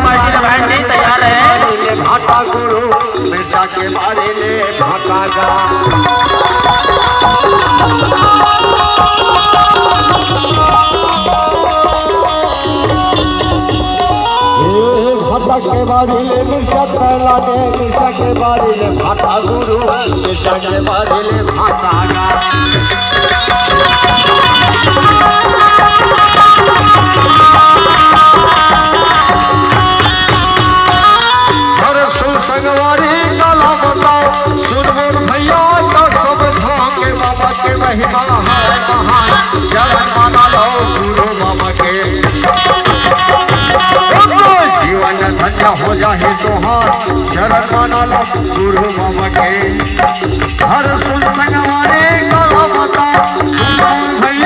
Party का band जी तैयार है। भाटा गुरु मिर्जा के बारे में भाटा गा भाटा के बारे में मिर्जा पहला दे मिर्जा के बारे में भाटा गुरु मिर्जा के बारे में भाटा गा संगवारी गाला बताओ सुरवर भैया का सब धाम के बाबा के महिमा है महान जगत माना लो गुरु बाबा के जीवन धन्य हो जाए तोहार जगत माना लो गुरु बाबा के हर सुन संगवारी गाला बताओ सुरवर